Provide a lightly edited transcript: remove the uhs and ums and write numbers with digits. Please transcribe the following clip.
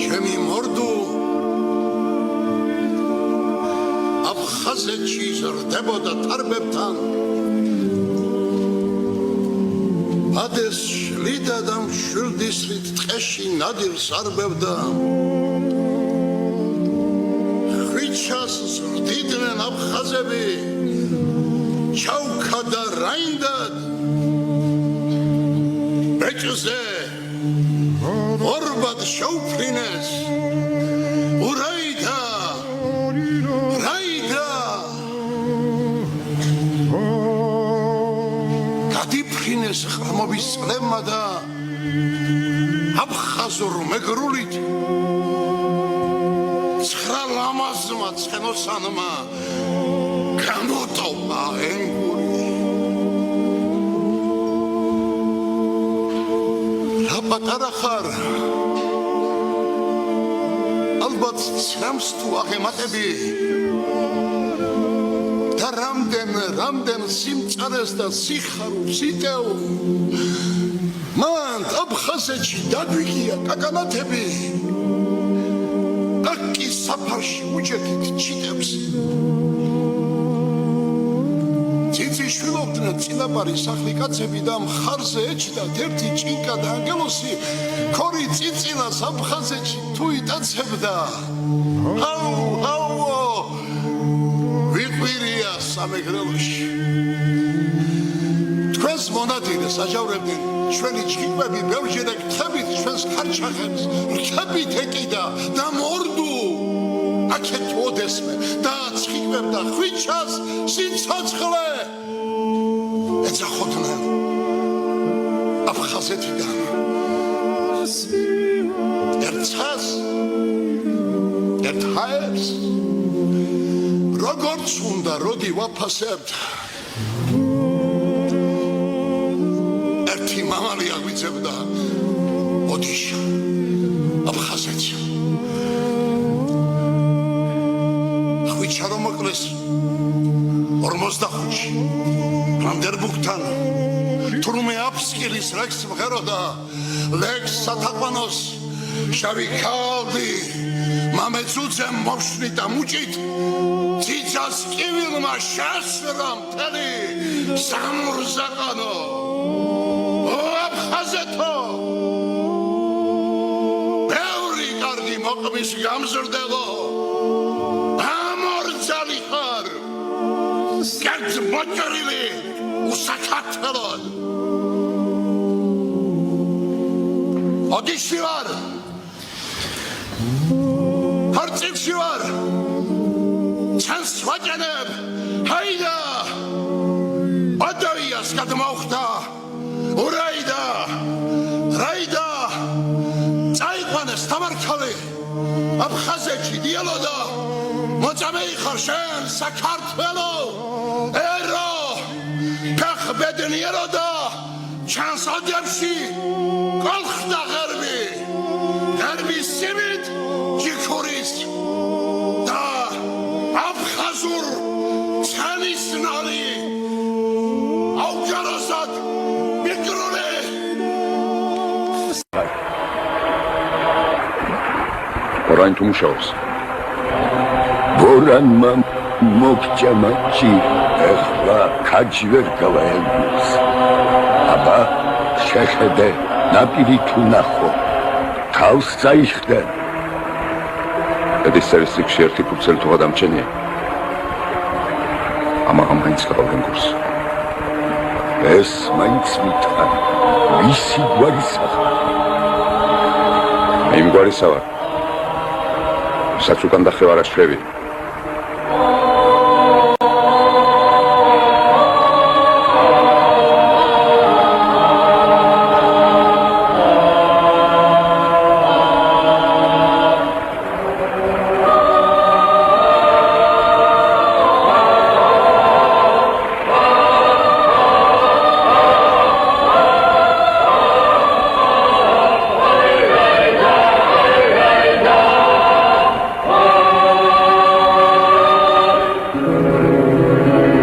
ჩემი მორდუ აფხაზეთში ზრდებოდა თარბებთან ადეს შლიდა და მშვილდისრით ტყეში ნადირს არბევდა ხვიჩას ზრდიდნენ აფხაზები ჩავქა და რაინდად ბეჭზე ორბად შეუფრინეს ურაიდა რაიდა გადიფრინეს ხრამობის წლებმა და აფხაზურ მეგრულით ცხრა ლამაზმა ცხენოსანმა გამოტოვა ენგური რა პატარა ხარ ალბათ ცემს თუ აღემატები და რამდენ სიმწარეს და სიხარულს იტევ მან აფხაზეთში დაგვიგია კაკანათები აკი საფარში უჯეთით ჩიტებს შვილობდნენ წინაპარი სახლი კაცები და მხარზე ეჩდათ ერთი ჭინკა და ანგელოსი ქორი წიწილას აფხაზეთში თუ იტაცებდა აუ ვიყვირია სამეგრელოში თქვენს მონადირეს აჯავრებდნენ ჩვენი ჭკიყვები ბევრჯერ ეკითხებით ჩვენს ხარჩახებს რქებით ეკიდა და მორდუ აქეთ ოდესმე და ცხიყვებდა ხვიჩას სიცოცხლე ეძახოდნენ აფხაზეთიდან ერთას ერთ ჰაერს როგორც უნდა როდი ვაფასებთ ერთი მამალი აგვიძებდა ოდიშა აფხაზეთში ხვიჩა რომ მოკლეს 45-ში რამდერბუქთან თურმე აფსკილის რეკს მღეროდა ლექს სათაყვანოს შავი ქალდი მამეცუცემ მოშნით და მუჭით ძიძას კივილმა შესრა მთელი სამურზაყანო აფხაზეთო ბევრი კარგი მოყმის გამზრდელო ამორძალი ხარ გერც მოჭრილი უსაქართლოდ ოდიში ვარ ქორწილში ვარ ჩანს ვაჭანებ ჰაიდა ოდოიას გადმოვხდა ურაიდა რაიდა წაიყვანეს თამარქალი აფხაზეთში დიალოდა მოწამეი ხარ შენ საქართველო ერო ფეხბედნიერო და ჩანს ოდებში კოლხდა ღერბის სიმით ჯიქურის და აფხაზურ ჩანის ნალი აუჯაროსად მიკროლე ორან თუ მუშაობს ბორანმა მოგჭამაჩი ეხლა ქაჯი ვერ გავაელბურს აბა შეხედე ნაპირი თუ ნახო თავს წაიხდე ედის სერისიქში ერთი ფუცელი თუ გადამჩენია ამაღა მაინც გავავლენ კურს ეს მაინც მითხრა ვისი გვარისა იმ გვარისა ვარ საჩუკან და ხევარა შვები